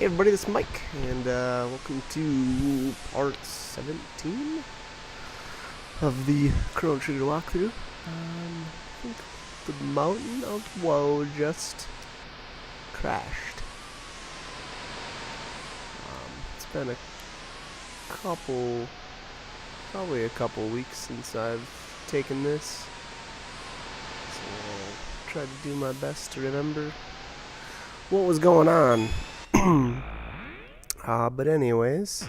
Hey everybody, this is Mike, and welcome to part 17 of the Chrono Trigger walkthrough. I think the Mountain of Woe just crashed. It's been probably a couple weeks since I've taken this, so I'll try to do my best to remember what was going on. But anyways,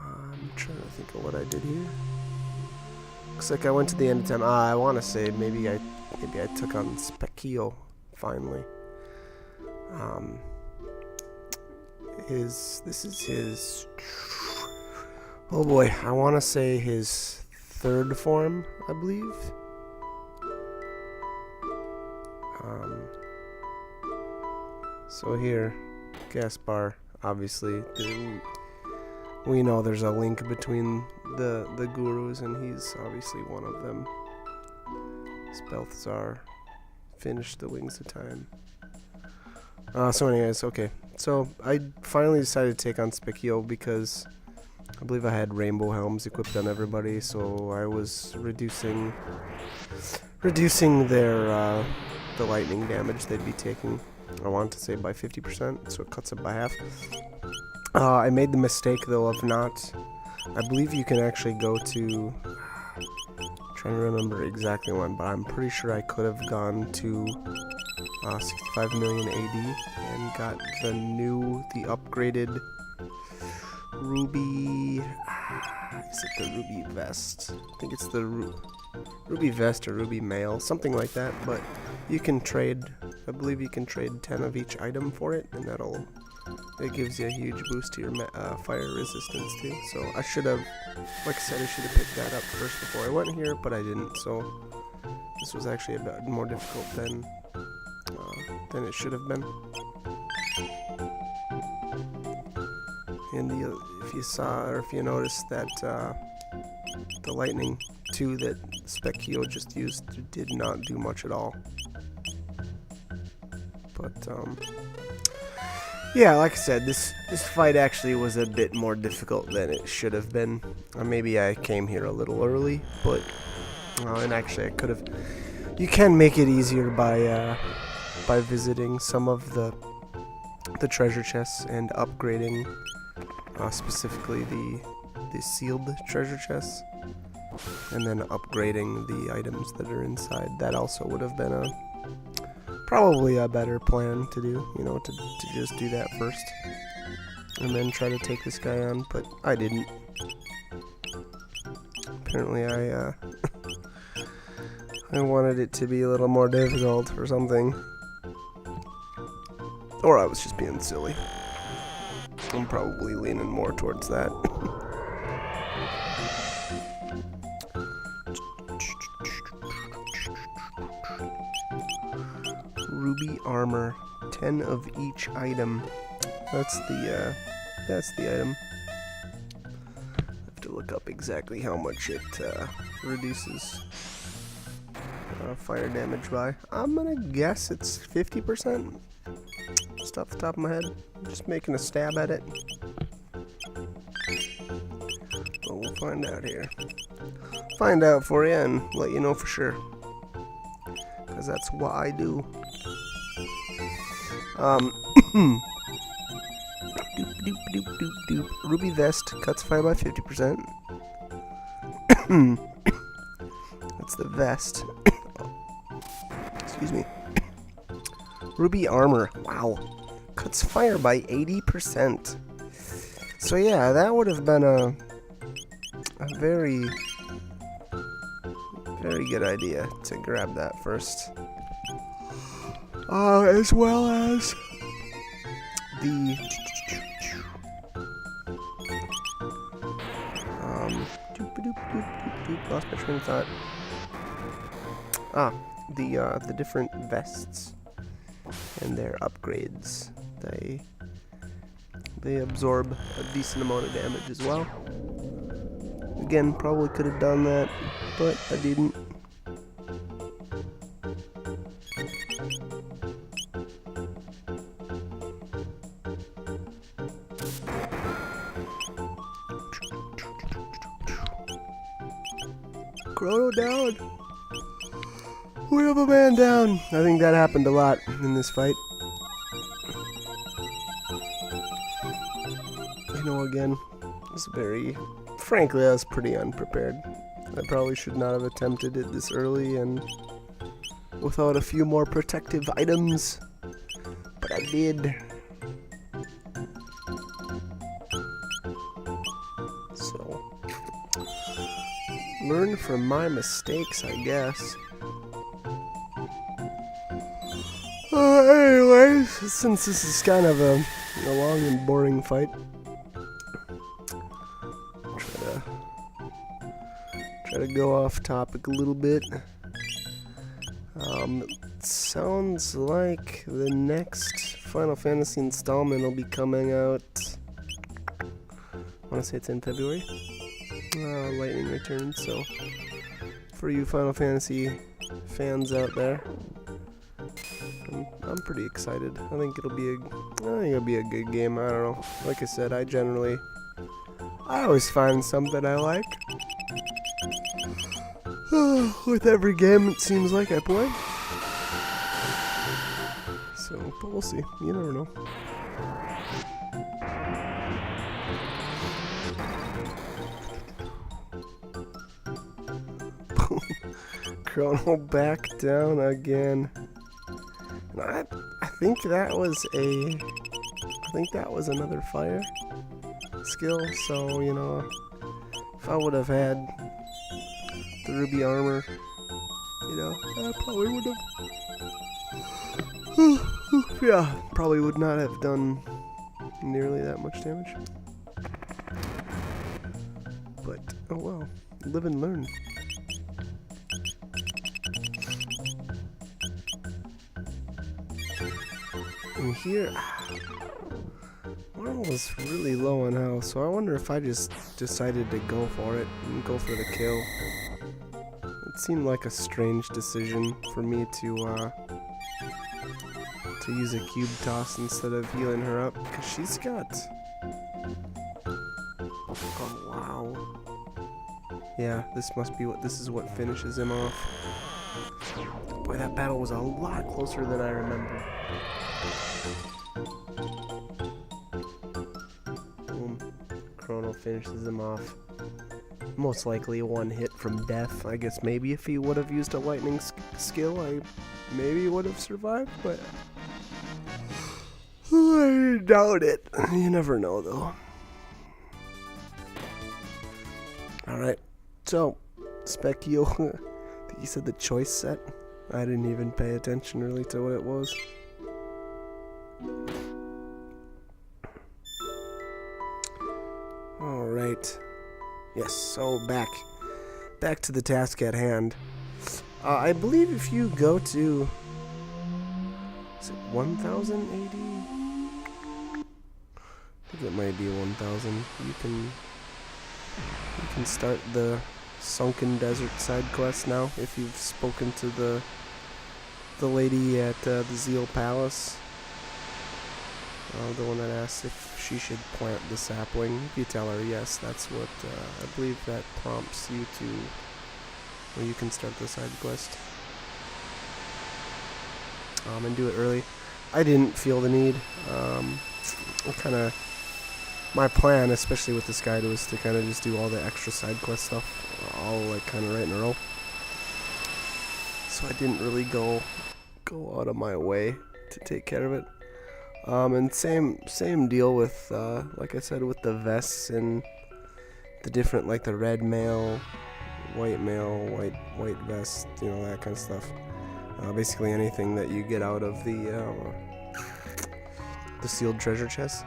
I'm trying to think of what I did here. Looks like I went to the end of town. I want to say maybe I took on Specchio finally. This is his. Oh boy, I want to say his third form, I believe. So here, Gaspar, obviously, we know there's a link between the gurus, and he's obviously one of them. Spelthzar finished the Wings of Time. So anyways, okay. So I finally decided to take on Specchio because I believe I had rainbow helms equipped on everybody, so I was reducing their the lightning damage they'd be taking. I want to say by 50%, so it cuts it by half. I made the mistake though of not. I believe you can actually go to. Trying to remember exactly when, but I'm pretty sure I could have gone to 65 million AD and got the upgraded Ruby. Is it the Ruby Vest? I think it's the Ruby Vest or Ruby Mail, something like that. But you can trade. I believe you can trade 10 of each item for it, and it gives you a huge boost to your fire resistance too. So I should have, like I said, I should have picked that up first before I went here, but I didn't. So this was actually a bit more difficult than it should have been. And if you saw or if you noticed that the lightning 2 that Specchio just used did not do much at all. But yeah, like I said, this fight actually was a bit more difficult than it should have been. Maybe I came here a little early, but and actually I could have. You can make it easier by visiting some of the treasure chests and upgrading, specifically the sealed treasure chests, and then upgrading the items that are inside. That also would have been probably a better plan to do, to just do that first and then try to take this guy on, but I didn't. Apparently I wanted it to be a little more difficult or something, or I was just being silly. I'm probably leaning more towards that. Ruby armor, 10 of each item. That's the item. I have to look up exactly how much it reduces fire damage by. I'm gonna guess it's 50%. Just off the top of my head. I'm just making a stab at it. But we'll find out here. Find out for you and let you know for sure. Because that's what I do. Doop, doop, doop, doop, doop. Ruby Vest cuts fire by 50%. That's the vest. Excuse me. Ruby armor. Wow. Cuts fire by 80%. So yeah, that would have been a very, very good idea to grab that first. As well as the lost my train of thought. The different vests and their upgrades. They absorb a decent amount of damage as well. Again, probably could have done that, but I didn't. Chrono down. We have a man down. I think that happened a lot in this fight. You know, again, it's very... Frankly, I was pretty unprepared. I probably should not have attempted it this early and without a few more protective items. But I did. So, learn from my mistakes, I guess. Anyways, since this is kind of a long and boring fight, try to go off topic a little bit. It sounds like the next Final Fantasy installment will be coming out. I want to say it's in February. Lightning Returns. So, for you Final Fantasy fans out there, I'm pretty excited. I think it'll be a good game. I don't know. Like I said, I always find something I like. With every game, it seems like I play. So, but we'll see. You never know. Chrono back down again. And I think that was another fire skill. So, you know, if I would have had the ruby armor, you know, I probably would have. Yeah, probably would not have done nearly that much damage. But, oh well, live and learn. And here, one was really low on health, so I wonder if I just decided to go for it and go for the kill. It seemed like a strange decision for me to use a cube toss instead of healing her up, because she's got... Oh, wow. Yeah, this is what finishes him off. Boy, that battle was a lot closer than I remember. Boom. Chrono finishes him off. Most likely one hit from death. I guess maybe if he would have used a lightning skill, I maybe would have survived, but I doubt it. You never know, though. Alright, so, Specchio, I think you said the choice set. I didn't even pay attention really to what it was. Alright. Yes, so back to the task at hand. I believe if you go to... Is it 1000 AD? I think it might be 1000. You can start the Sunken Desert side quest now if you've spoken to the lady at the Zeal Palace. The one that asked if she should plant the sapling. If you tell her yes, that's what I believe that prompts you to, where you can start the side quest. And do it early. I didn't feel the need. My plan, especially with this guide, was to kind of just do all the extra side quest stuff, all like kind of right in a row. So I didn't really go out of my way to take care of it. And same deal with, like I said, with the vests and the different, like the red mail, white vest, you know, that kind of stuff. Basically anything that you get out of the sealed treasure chest.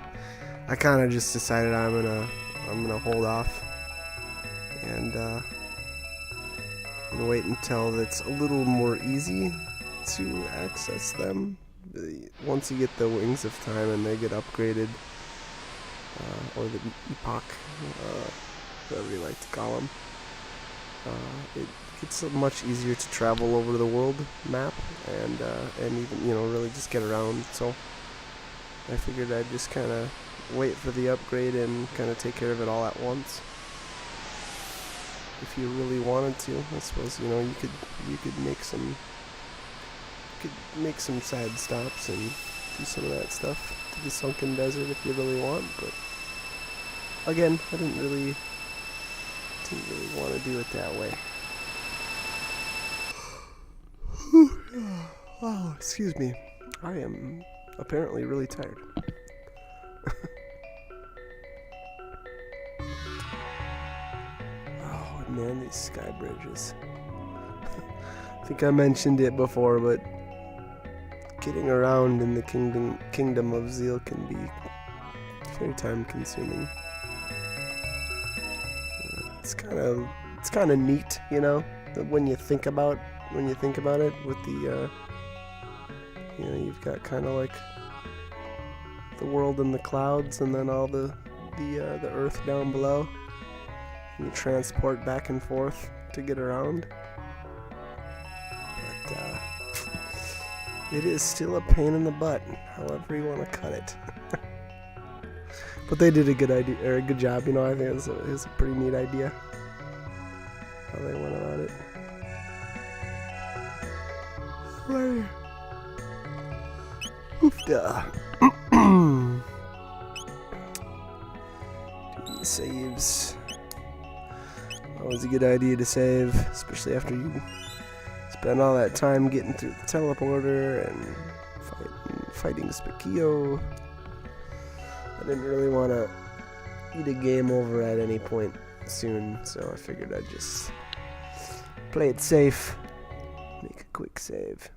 I kind of just decided I'm gonna hold off and wait until it's a little more easy to access them. Once you get the Wings of Time and they get upgraded, or the Epoch, whatever you like to call them, it gets much easier to travel over the world map and even, you know, really just get around. So I figured I'd just kind of wait for the upgrade and kind of take care of it all at once. if you really wanted to. I suppose, you know, you could make some side stops and do some of that stuff to the sunken desert if you really want, but again, I didn't really want to do it that way. Oh, excuse me. I am apparently really tired. Oh man, these sky bridges. I think I mentioned it before, but getting around in the kingdom of Zeal can be very time consuming. It's kind of neat, you know, when you think about it with the you know, you've got kind of like the world in the clouds and then all the earth down below. You transport back and forth to get around. But it is still a pain in the butt, however you want to cut it. But they did a good job, you know. I think it was a pretty neat idea how they went about it. Right. Oofda. Saves. Always a good idea to save, especially after you spend all that time getting through the teleporter and fighting Spikio. I didn't really want to eat a game over at any point soon, so I figured I'd just play it safe, make a quick save.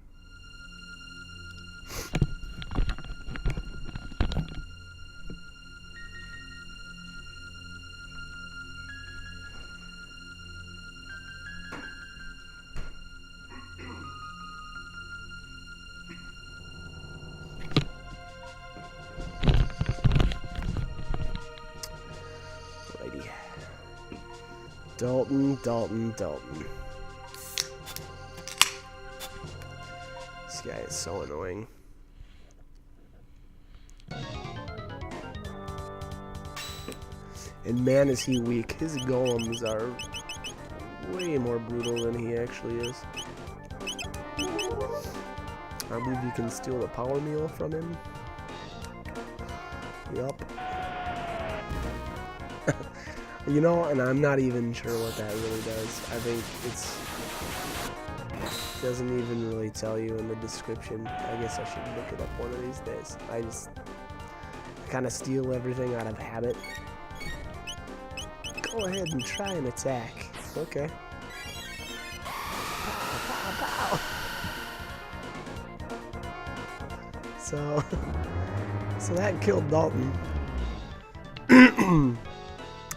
Dalton. This guy is so annoying. And man, is he weak. His golems are way more brutal than he actually is. I believe you can steal a power meal from him. Yup. You know, and I'm not even sure what that really does. I think it doesn't even really tell you in the description. I guess I should look it up one of these days. I kind of steal everything out of habit. Go ahead and try an attack. Okay. Pow, pow, pow. So that killed Dalton.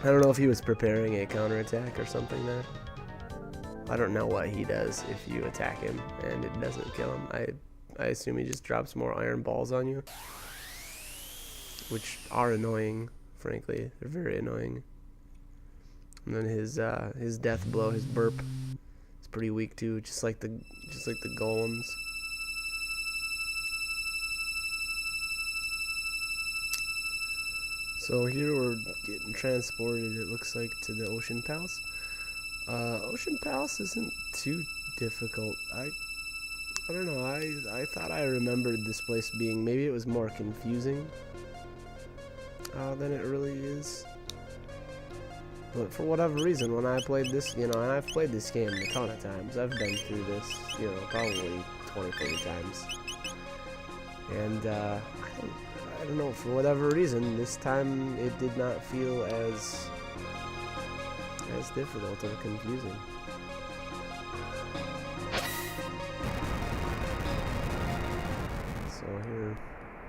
I don't know if he was preparing a counterattack or something there. I don't know what he does if you attack him and it doesn't kill him. I assume he just drops more iron balls on you, which are annoying, frankly. They're very annoying. And then his death blow, his burp, is pretty weak too, just like the golems. So here we're getting transported, it looks like, to the Ocean Palace. Ocean Palace isn't too difficult. I don't know, I thought I remembered this place being, maybe it was more confusing than it really is. But for whatever reason, when I played this, you know, and I've played this game a ton of times, I've been through this, you know, probably 20, 30 times. And, I don't know, for whatever reason, this time it did not feel as difficult or confusing. So here,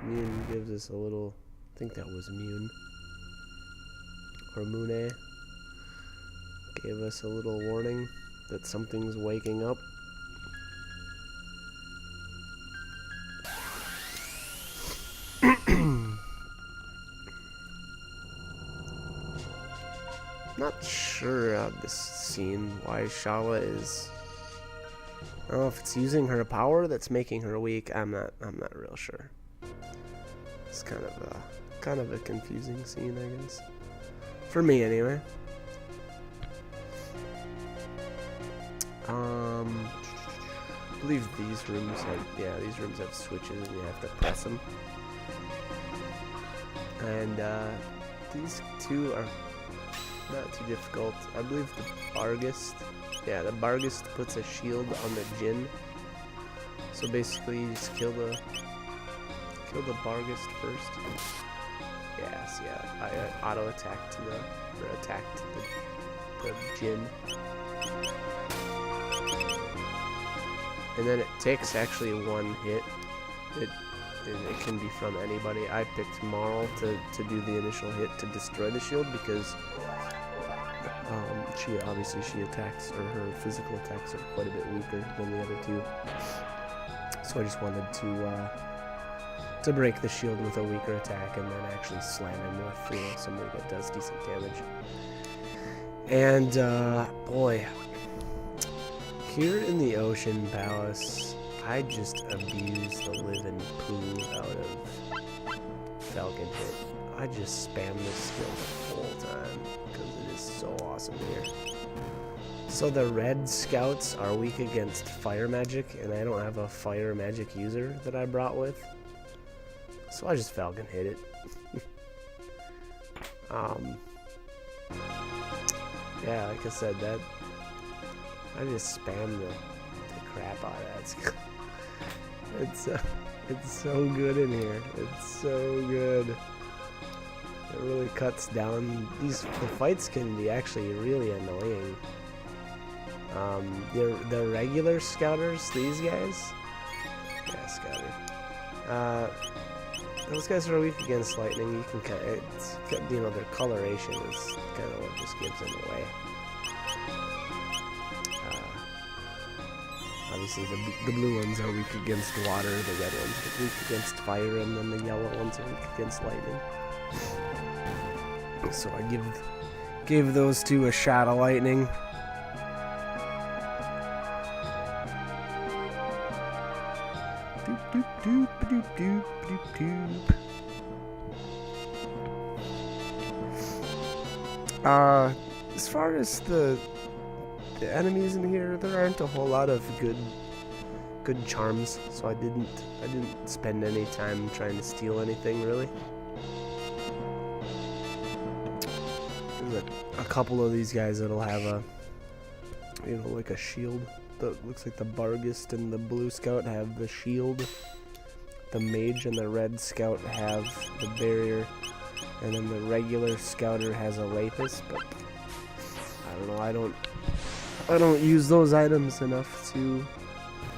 Mune gives us a little, I think that was Mune, or Mune, gave us a little warning that something's waking up. Not sure this scene why Shala is. I don't know if it's using her power that's making her weak. I'm not real sure. It's kind of a confusing scene, I guess. For me, anyway. I believe these rooms have switches and you have to press them. And these two are not too difficult. I believe the Barghest puts a shield on the Jinn. So basically you just kill the Barghest first. Yes, yeah. I auto attacked the Jinn. And then it takes actually one hit. It can be from anybody. I picked Marl to do the initial hit to destroy the shield because she attacks, or her physical attacks are quite a bit weaker than the other two. So I just wanted to break the shield with a weaker attack and then actually slam him with somebody that does decent damage. And boy, here in the Ocean Palace, I just abuse the living poo out of Falcon Hit. I just spam this skill the whole time because it is so awesome here. So the red scouts are weak against fire magic, and I don't have a fire magic user that I brought with. So I just Falcon Hit it. Yeah, like I said, that I just spam the crap out of that skill. It's so good in here. It's so good. It really cuts down. The fights can be actually really annoying. The regular scouters, these guys. Yeah, scouter. Those guys are weak against lightning. You can kind of, their coloration is kind of what just gives them away. Obviously, the blue ones are weak against water, the red ones are weak against fire, and then the yellow ones are weak against lightning. So I gave those two a shot of lightning. Doop doop doop doop doop doop doop. As far as the enemies in here, there aren't a whole lot of good charms, so I didn't spend any time trying to steal anything really. There's a couple of these guys that'll have like a shield. That looks like the Barghest and the blue scout have the shield. The mage and the red scout have the barrier, and then the regular scouter has a lapis. But I don't know. I don't use those items enough to,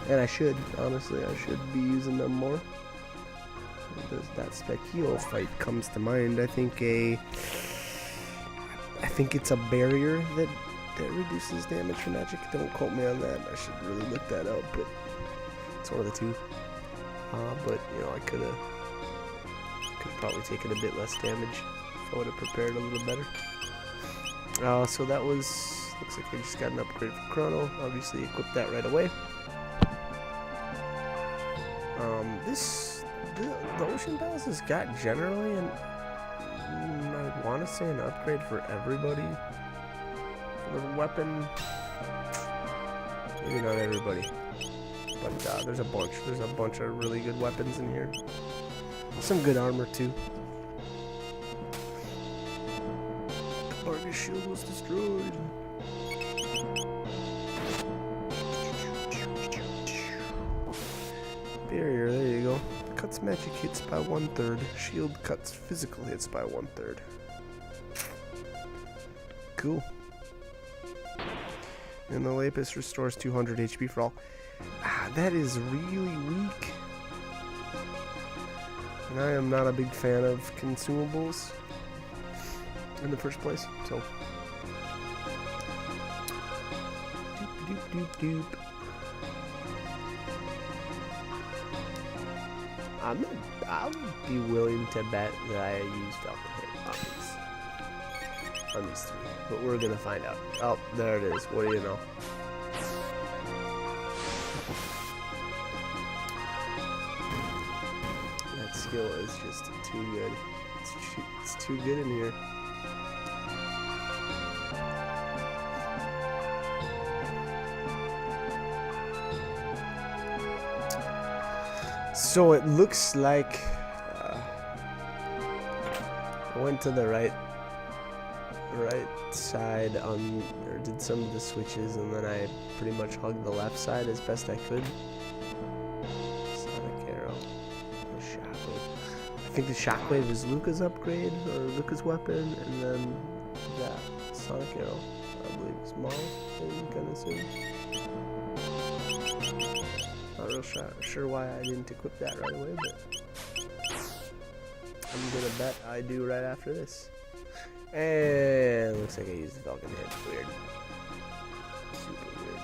and I should, honestly, I should be using them more. That Speckheel fight comes to mind. I think it's a barrier that reduces damage from magic. Don't quote me on that. I should really look that up, but it's one of the two. But I could have probably taken a bit less damage if I would have prepared a little better. So that was. Looks like I just got an upgrade for Chrono. Obviously, equipped that right away. The Ocean Palace has got generally I want to say an upgrade for everybody. For the weapon, maybe not everybody, but there's a bunch. There's a bunch of really good weapons in here. Some good armor too. The Barghest shield was destroyed. Barrier, there you go. Cuts magic hits by 1/3. Shield cuts physical hits by 1/3. Cool. And the Lapis restores 200 HP for all. That is really weak. And I am not a big fan of consumables in the first place, so. Doop doop doop doop. I'll be willing to bet that I used Falcon Hit on these three, but we're gonna find out. Oh, there it is. What do you know? That skill is just too good. It's too good in here. So it looks like I went to the right side on, or did some of the switches, and then I pretty much hugged the left side as best I could. Sonic Arrow, the Shockwave. I think the Shockwave is Luca's upgrade, or Luca's weapon, and then that Sonic Arrow, I believe, is Maul, I'm gonna assume. Not real sure why I didn't equip that right away, but I'm gonna bet I do right after this. And looks like I used the Falcon Head. Weird. Super weird.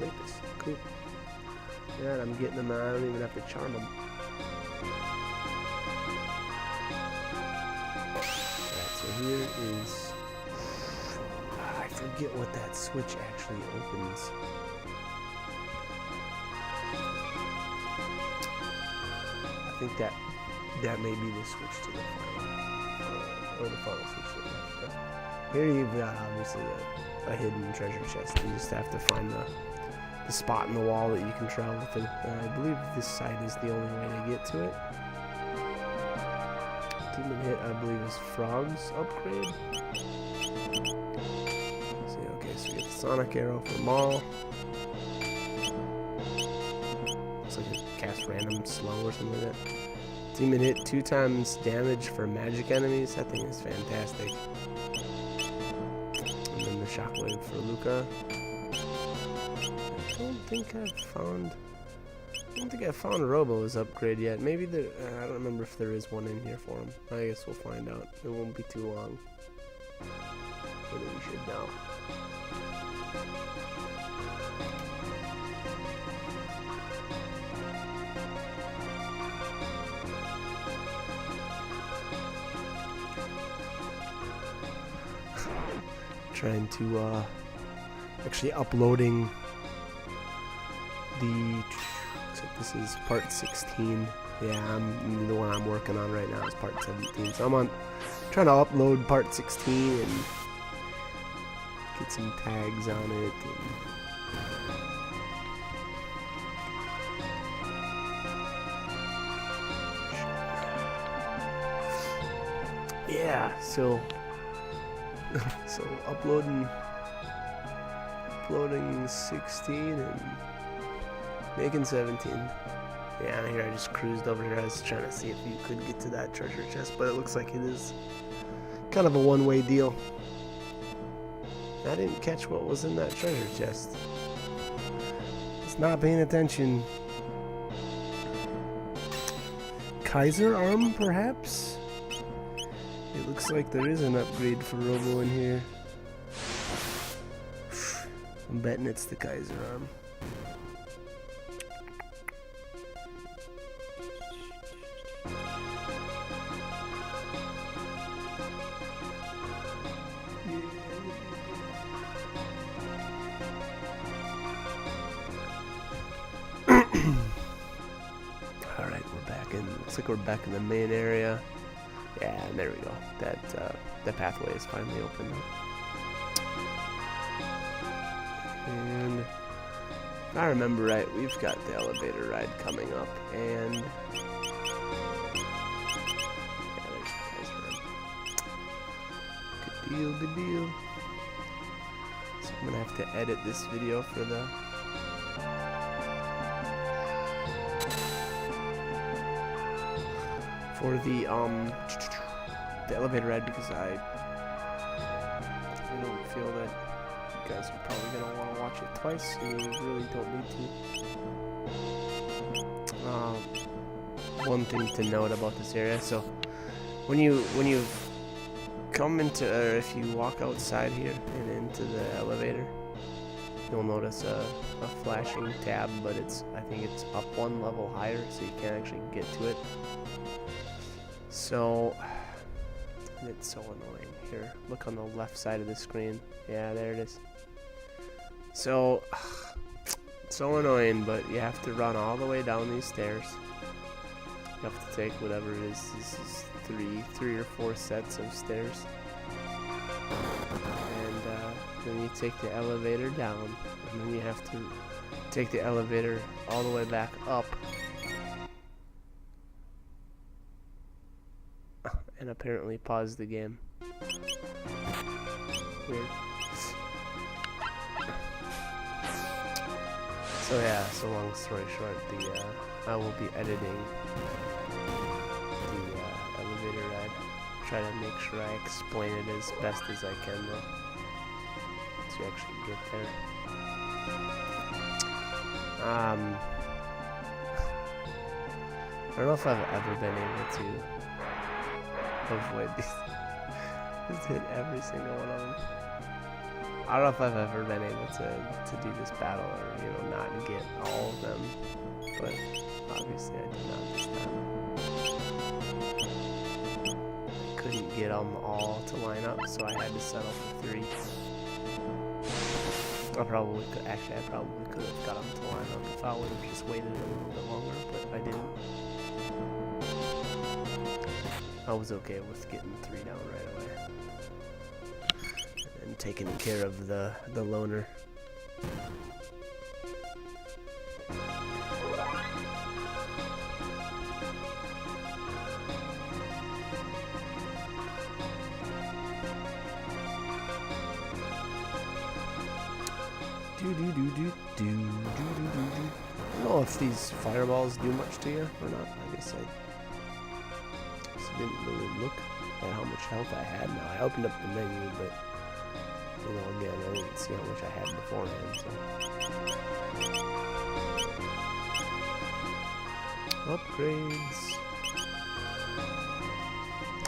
Rapist. Cool. Yeah, I'm getting them. I don't even have to charm them. Alright, so here is... I forget what that switch actually opens. I think that may be the switch to the final, or the final switch to the left. But here you've got obviously a hidden treasure chest. You just have to find the spot in the wall that you can travel through. I believe this side is the only way to get to it. Demon Hit, I believe, is Frog's upgrade. So we get the Sonic Arrow for Maul. Looks like it casts random slow or something like that. Demon Hit 2 times damage for magic enemies. That thing is fantastic. And then the Shockwave for Luca. I don't think I've found Robo's upgrade yet. Maybe there. I don't remember if there is one in here for him. I guess we'll find out. It won't be too long. Maybe we should know. Trying to actually uploading the, looks like this is part 16. Yeah, the one I'm working on right now is part 17. So I'm trying to upload part 16 and get some tags on it. And yeah, so uploading 16 and making 17. Yeah, here I just cruised over here. I was trying to see if you could get to that treasure chest, but it looks like it is kind of a one-way deal. I didn't catch what was in that treasure chest. It's not paying attention. Kaiser arm, perhaps? It looks like there is an upgrade for Robo in here. I'm betting it's the Kaiser arm. Alright, we're back in. Looks like we're back in the main area. Yeah, and there we go. That pathway is finally open now. And if I remember right, we've got the elevator ride coming up, and yeah, there's the Kaiser. Good deal, good deal. So I'm gonna have to edit this video for the elevator ride, because I don't feel that you guys are probably gonna want to watch it twice. You really don't need to. One thing to note about this area: so when you come into, or if you walk outside here and into the elevator, you'll notice a flashing tab, but I think it's up one level higher, so you can't actually get to it. So it's so annoying. Here, look on the left side of the screen. Yeah, there it is. So annoying, but you have to run all the way down these stairs. You have to take whatever it is. This is three or four sets of stairs. And then you take the elevator down, and then you have to take the elevator all the way back up. And apparently pause the game. Weird. So yeah, so long story short, I will be editing the elevator ride. Try to make sure I explain it as best as I can though, to actually get there. I don't know if I've ever been able to avoid these. Just hit every single one of them. I don't know if I've ever been able to do this battle or, you know, not get all of them, but obviously I did not this time. I couldn't get them all to line up, so I had to settle for 3. I probably could have got them to line up if I would have just waited a little bit longer, but I didn't. I was okay with getting 3 down right away. And taking care of the loner. I don't know if these fireballs do much to you or not. I guess I just didn't really look at how much health I had. Now I opened up the menu, but you know, again, I didn't see how much I had beforehand. So upgrades.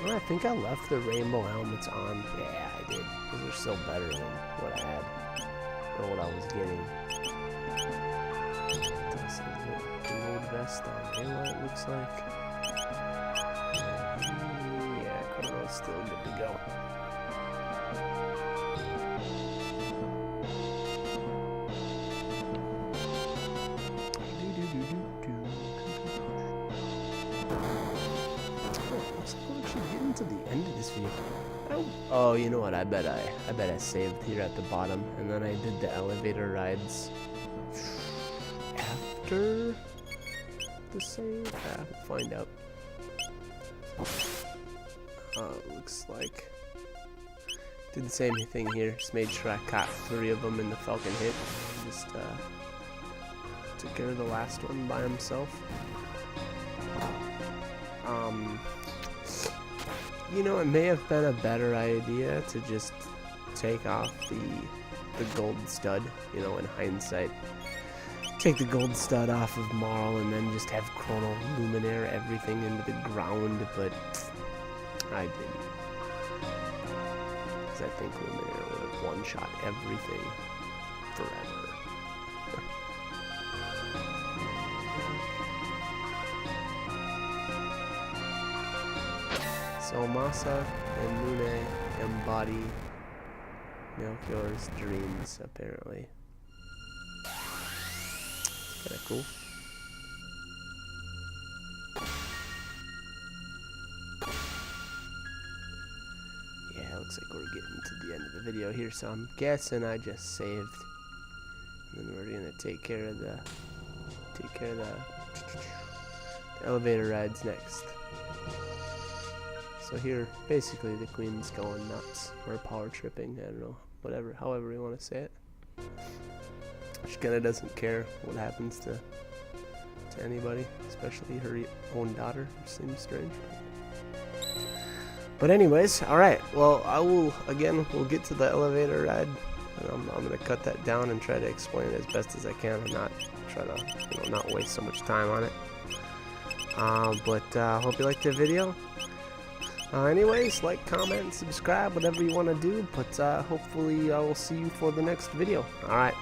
Oh, I think I left the rainbow helmets on. Yeah, I did, because they're still better than what I had. What I was getting. Load vest on Halo, it looks like. Yeah, Chrono's still good to go. Looks like we're actually getting to the end of this video. Oh, you know what? I bet I saved here at the bottom, and then I did the elevator rides after the save. We'll find out. Looks like did the same thing here. Just made sure I caught 3 of them in the Falcon hit. Just took care of the last one by himself. You know, it may have been a better idea to just take off the gold stud, you know, in hindsight. Take the gold stud off of Marl and then just have Chrono Luminaire everything into the ground, but I didn't. Because I think Luminaire would have one-shot everything forever. So Masa and Lune embody Melchior's dreams, apparently. Kinda cool. Yeah, looks like we're getting to the end of the video here, so I'm guessing I just saved. And then we're gonna take care of the elevator rides next. So here, basically, the queen's going nuts, or power tripping, I don't know, whatever, however you want to say it. She kind of doesn't care what happens to anybody, especially her own daughter, which seems strange. But anyways, alright, well, we'll get to the elevator ride, and I'm going to cut that down and try to explain it as best as I can, and not try to, not waste so much time on it. But hope you liked the video. Anyways, like, comment, subscribe, whatever you want to do, but hopefully I will see you for the next video. Alright.